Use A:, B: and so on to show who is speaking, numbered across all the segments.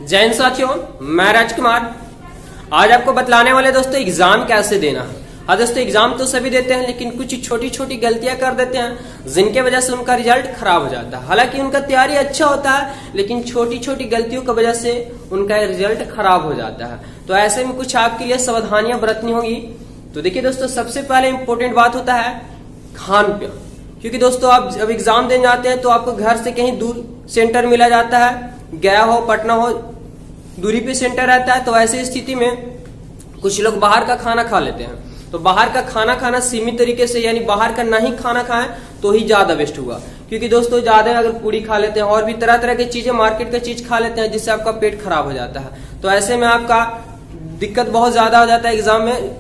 A: जय हिंद साथियों, मैं राजकुमार आज आपको बतलाने वाले दोस्तों एग्जाम कैसे देना है। हाँ दोस्तों, एग्जाम तो सभी देते हैं लेकिन कुछ छोटी छोटी गलतियां कर देते हैं जिनके वजह से उनका रिजल्ट खराब हो जाता है। हालांकि उनका तैयारी अच्छा होता है लेकिन छोटी छोटी गलतियों की वजह से उनका रिजल्ट खराब हो जाता है। तो ऐसे में कुछ आपके लिए सावधानियां बरतनी होगी। तो देखिए दोस्तों, सबसे पहले इंपॉर्टेंट बात होता है खान पान, क्योंकि दोस्तों आप जब एग्जाम देने जाते हैं तो आपको घर से कहीं दूर सेंटर मिला जाता है, गया हो पटना हो दूरी पे सेंटर रहता है। तो ऐसी स्थिति में कुछ लोग बाहर का खाना खा लेते हैं। तो बाहर का खाना खाना सीमित तरीके से, यानी बाहर का नहीं खाना खाएं तो ही ज्यादा बेस्ट होगा। क्योंकि दोस्तों ज्यादा अगर पूरी खा लेते हैं और भी तरह तरह की चीजें मार्केट का चीज खा लेते हैं जिससे आपका पेट खराब हो जाता है। तो ऐसे में आपका दिक्कत बहुत ज्यादा हो जाता है, एग्जाम में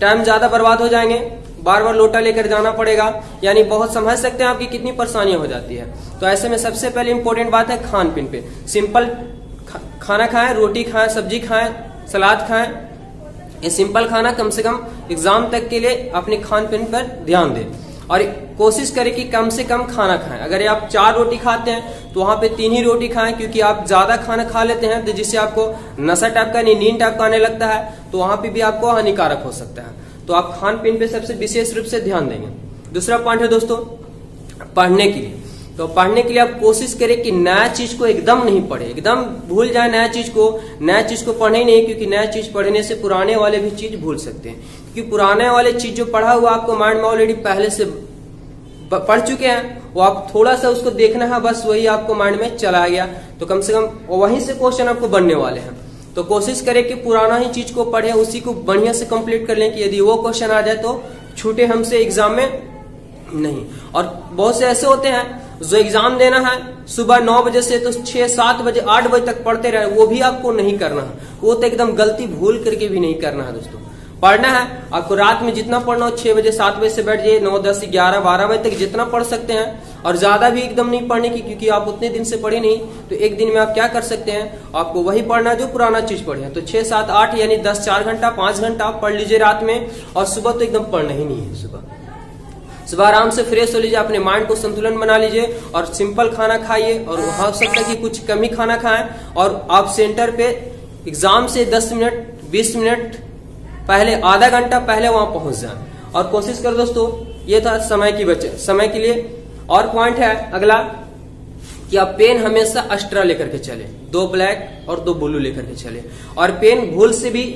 A: टाइम ज्यादा बर्बाद हो जाएंगे, बार बार लोटा लेकर जाना पड़ेगा, यानी बहुत समझ सकते हैं आपकी कितनी परेशानियां हो जाती है। तो ऐसे में सबसे पहले इंपॉर्टेंट बात है खान पीन पे। सिंपल खाना खाएं, रोटी खाएं, सब्जी खाएं, सलाद खाएं। ये सिंपल खाना कम से कम एग्जाम तक के लिए अपने खान पीन पर ध्यान दें और कोशिश करें कि कम से कम खाना खाएं। अगर आप 4 रोटी खाते हैं तो वहां पे 3 ही रोटी खाएं, क्योंकि आप ज्यादा खाना खा लेते हैं तो जिससे आपको नशा टाइप का, नींद टाइप का आने लगता है, तो वहां पे भी आपको हानिकारक हो सकता है। तो आप खान पीन पे सबसे विशेष रूप से ध्यान देंगे। दूसरा पॉइंट है दोस्तों पढ़ने के लिए। तो पढ़ने के लिए आप कोशिश करें कि नया चीज को एकदम नहीं पढ़े, एकदम भूल जाए नया चीज को पढ़े ही नहीं, क्योंकि नया चीज पढ़ने से पुराने वाले भी चीज भूल सकते हैं। क्योंकि पुराने वाले चीज जो पढ़ा हुआ आपको माइंड में ऑलरेडी पहले से पढ़ चुके हैं, वो आप थोड़ा सा उसको देखना है, बस वही आपको माइंड में चला गया। तो कम से कम वहीं से क्वेश्चन आपको बनने वाले हैं। तो कोशिश करें कि पुराना ही चीज को पढ़े, उसी को बढ़िया से कंप्लीट कर लें कि यदि वो क्वेश्चन आ जाए तो छूटे हमसे एग्जाम में नहीं। और बहुत से ऐसे होते हैं जो एग्जाम देना है सुबह 9 बजे से तो 6, 7 बजे, 8 बजे तक पढ़ते रहे, वो भी आपको नहीं करना है। वो तो एकदम गलती भूल करके भी नहीं करना है दोस्तों। पढ़ना है आपको, रात में जितना पढ़ना हो 6 बजे 7 बजे से बैठ जाइए, 9, 10, 11, 12 बजे तक जितना पढ़ सकते हैं। और ज्यादा भी एकदम नहीं पढ़ने की, क्योंकि आप उतने दिन से पढ़े नहीं। तो एक दिन में आप क्या कर सकते हैं, आपको वही पढ़ना जो पुराना चीज पढ़े हैं। तो 6, 7, 8 यानी 10, 4 घंटा 5 घंटा आप पढ़ लीजिए रात में। और सुबह तो एकदम पढ़ना ही नहीं है। सुबह आराम से फ्रेश हो लीजिए, अपने माइंड को संतुलन बना लीजिए और सिंपल खाना खाइए। और हो सकता है कि कुछ कम ही खाना खाएं और आप सेंटर पे एग्जाम से 10 मिनट 20 मिनट पहले, आधा घंटा पहले वहां पहुंच जाएं। और कोशिश करो दोस्तों, ये था समय की बचत, समय के लिए। और पॉइंट है अगला कि आप पेन हमेशा एक्स्ट्रा लेकर के चले, 2 ब्लैक और 2 ब्लू लेकर के चले। और पेन भूल से भी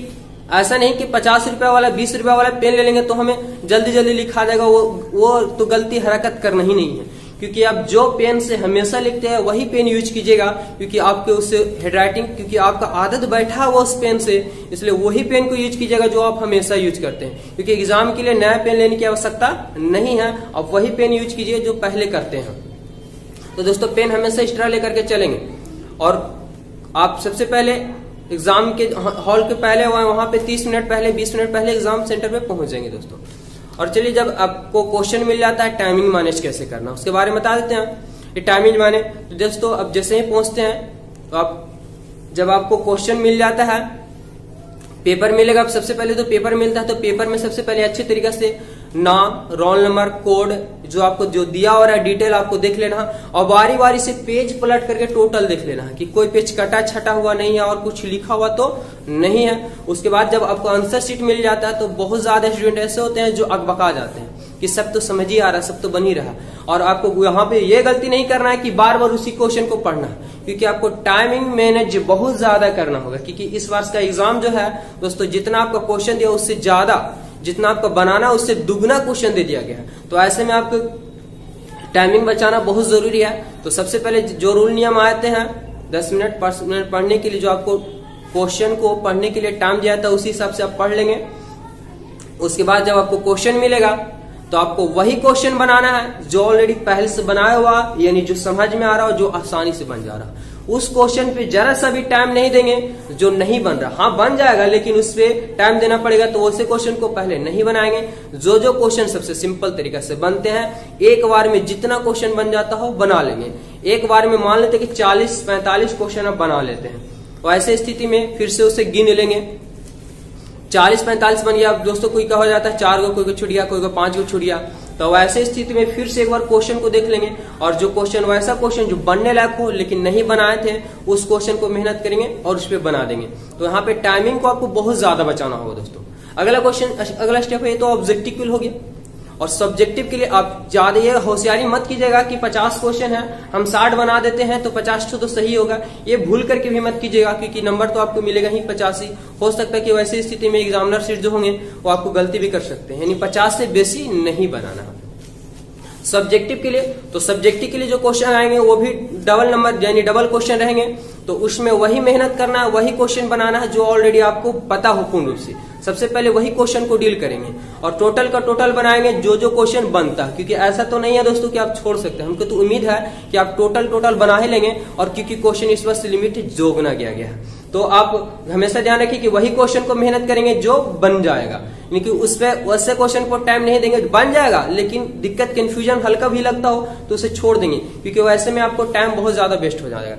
A: ऐसा नहीं कि 50 रुपया वाला 20 रुपया वाला पेन ले लेंगे तो हमें जल्दी जल्दी लिखा जाएगा, वो तो गलती हरकत करना ही नहीं है। क्योंकि आप जो पेन से हमेशा लिखते हैं वही पेन यूज कीजिएगा, क्योंकि आपके उससे हैंडराइटिंग, क्योंकि आपका आदत बैठा हुआ उस पेन से, इसलिए वही पेन को यूज कीजिएगा जो आप हमेशा यूज करते हैं। क्योंकि एग्जाम के लिए नया पेन लेने की आवश्यकता नहीं है, आप वही पेन यूज कीजिए जो पहले करते हैं। तो दोस्तों पेन हमेशा एक्स्ट्रा लेकर के चलेंगे। और आप सबसे पहले एग्जाम के हॉल के पहले वहां पे 30 मिनट पहले 20 मिनट पहले एग्जाम सेंटर पे पहुंच जाएंगे दोस्तों। और चलिए, जब आपको क्वेश्चन मिल जाता है टाइमिंग मैनेज कैसे करना उसके बारे में बता देते हैं। ये टाइमिंग माने तो दोस्तों अब जैसे ही पहुंचते हैं तो आप जब आपको क्वेश्चन मिल जाता है, पेपर मिलेगा। अब सबसे पहले तो पेपर मिलता है तो पेपर में सबसे पहले अच्छे तरीके से नाम, रोल नंबर, कोड जो आपको जो दिया हो रहा है डिटेल आपको देख लेना है। और बारी बारी से पेज पलट करके टोटल देख लेना है कि कोई पेज कटा छटा हुआ नहीं है और कुछ लिखा हुआ तो नहीं है। उसके बाद जब आपको आंसर शीट मिल जाता है तो बहुत ज्यादा स्टूडेंट ऐसे होते हैं जो अकबका जाते हैं कि सब तो समझ ही आ रहा, सब तो बन ही रहा। और आपको यहाँ पे ये गलती नहीं करना है कि बार बार उसी क्वेश्चन को पढ़ना है, क्योंकि आपको टाइमिंग मैनेज बहुत ज्यादा करना होगा। क्योंकि इस वर्ष का एग्जाम जो है दोस्तों, जितना आपका क्वेश्चन दिया उससे ज्यादा, जितना आपका बनाना उससे दुगना क्वेश्चन दे दिया गया है। तो ऐसे में आपको टाइमिंग बचाना बहुत जरूरी है। तो सबसे पहले जो रूल नियम आते हैं 10 मिनट पढ़ने के लिए, जो आपको क्वेश्चन को पढ़ने के लिए टाइम दिया था उसी हिसाब से आप पढ़ लेंगे। उसके बाद जब आपको क्वेश्चन मिलेगा तो आपको वही क्वेश्चन बनाना है जो ऑलरेडी पहले से बनाया हुआ, यानी जो समझ में आ रहा हो, जो आसानी से बन जा रहा। उस क्वेश्चन पे जरा सा भी टाइम नहीं देंगे जो नहीं बन रहा। हाँ बन जाएगा लेकिन उस पे टाइम देना पड़ेगा, तो वैसे क्वेश्चन को पहले नहीं बनाएंगे। जो क्वेश्चन सबसे सिंपल तरीके से बनते हैं, एक बार में जितना क्वेश्चन बन जाता हो बना लेंगे। एक बार में मान लेते कि 40-45 क्वेश्चन आप बना लेते हैं, तो ऐसे स्थिति में फिर से उसे गिन लेंगे। 40-45 बन गया। अब दोस्तों कोई का हो जाता है 4 गो, कोई को छूट गया, कोई को 5 गो छूट गया, तो वैसे स्थिति में फिर से एक बार क्वेश्चन को देख लेंगे और जो क्वेश्चन वैसा क्वेश्चन जो बनने लायक हो लेकिन नहीं बनाए थे उस क्वेश्चन को मेहनत करेंगे और उस पर बना देंगे। तो यहाँ पे टाइमिंग को आपको बहुत ज्यादा बचाना होगा दोस्तों। अगला स्टेप है तो ऑब्जेक्टिव हो गया। और सब्जेक्टिव के लिए आप ज्यादा ये होशियारी मत कीजिएगा कि 50 क्वेश्चन है हम 60 बना देते हैं तो 50 तो सही होगा, ये भूल करके भी मत कीजिएगा क्योंकि नंबर तो आपको मिलेगा ही 50 ही। हो सकता है कि वैसी स्थिति में एग्जामिनर सीट जो होंगे वो आपको गलती भी कर सकते हैं, यानी 50 से बेसी नहीं बनाना। सब्जेक्टिव के लिए तो सब्जेक्टिव के लिए जो क्वेश्चन आएंगे वो भी डबल नंबर यानी डबल क्वेश्चन रहेंगे, तो उसमें वही मेहनत करना है, वही क्वेश्चन बनाना है जो ऑलरेडी आपको पता हो पूर्ण रूप से। सबसे पहले वही क्वेश्चन को डील करेंगे और टोटल का टोटल बनाएंगे जो जो क्वेश्चन बनता है, क्योंकि ऐसा तो नहीं है दोस्तों कि आप छोड़ सकते हैं। हमको तो उम्मीद है कि आप टोटल बना ही लेंगे और क्योंकि क्वेश्चन इस वक्त लिमिट जोड़ना गया है तो आप हमेशा ध्यान रखिए कि वही क्वेश्चन को मेहनत करेंगे जो बन जाएगा, यानी उस पे वैसे क्वेश्चन को टाइम नहीं देंगे, बन जाएगा लेकिन दिक्कत कंफ्यूजन हल्का भी लगता हो तो उसे छोड़ देंगे क्योंकि वैसे में आपको टाइम बहुत ज्यादा वेस्ट हो जाएगा।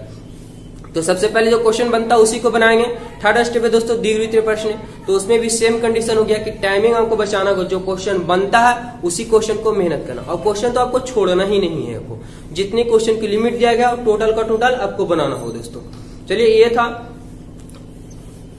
A: तो सबसे पहले जो क्वेश्चन बनता है उसी को बनाएंगे। थर्ड स्टेप है दोस्तों द्विवृत्तीय प्रश्न, तो उसमें भी सेम कंडीशन हो गया कि टाइमिंग आपको बचाना होगा, जो क्वेश्चन बनता है उसी क्वेश्चन को मेहनत करना और क्वेश्चन तो आपको छोड़ना ही नहीं है। आपको जितने क्वेश्चन की लिमिट दिया गया टोटल का टोटल आपको बनाना हो दोस्तों। चलिए ये था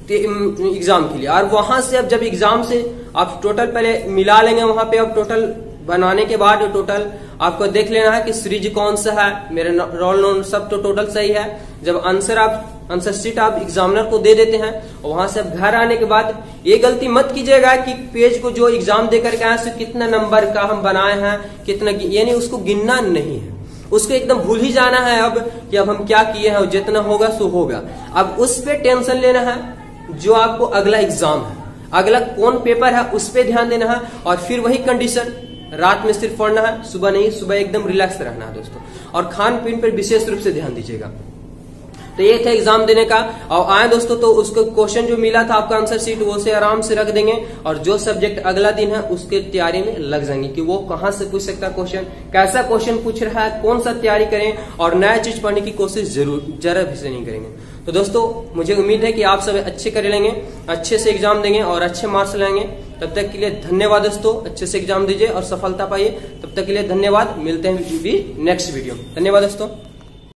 A: एग्जाम के लिए। और वहां से अब जब एग्जाम से आप टोटल पहले मिला लेंगे, वहां पे अब टोटल बनाने के बाद टोटल आपको देख लेना है कि सीरीज कौन सा है, मेरे रोल नंबर सब तो टोटल सही है। जब आंसर शीट आप एग्जामिनर को दे देते हैं और वहां से घर आने के बाद ये गलती मत कीजिएगा कि पेज को जो एग्जाम देकर के आए से कितना नंबर का हम बनाए हैं कितना, यानी उसको गिनना नहीं है, उसको एकदम भूल ही जाना है अब कि अब हम क्या किए हैं और जितना होगा सो होगा। अब उस पे टेंशन लेना है जो आपको अगला एग्जाम है, अगला कौन पेपर है उस पे ध्यान देना है। और फिर वही कंडीशन रात में सिर्फ पढ़ना है, सुबह नहीं, सुबह एकदम रिलैक्स रहना है दोस्तों। और खान पीन पर विशेष रूप से ध्यान दीजिएगा। तो ये था एग्जाम देने का। और आए दोस्तों तो उसको क्वेश्चन जो मिला था आपका आंसर शीट वो से आराम से रख देंगे और जो सब्जेक्ट अगला दिन है उसके तैयारी में लग जाएंगे कि वो कहां से पूछ सकता क्वेश्चन, कैसा क्वेश्चन पूछ रहा है, कौन सा तैयारी करें और नया चीज पढ़ने की कोशिश जरा भी से नहीं करेंगे। तो दोस्तों मुझे उम्मीद है कि आप सब अच्छे कर लेंगे, अच्छे से एग्जाम देंगे और अच्छे मार्क्स लाएंगे। तब तक के लिए धन्यवाद दोस्तों, अच्छे से एग्जाम दीजिए और सफलता पाइए। तब तक के लिए धन्यवाद, मिलते हैं भी नेक्स्ट वीडियो। धन्यवाद दोस्तों।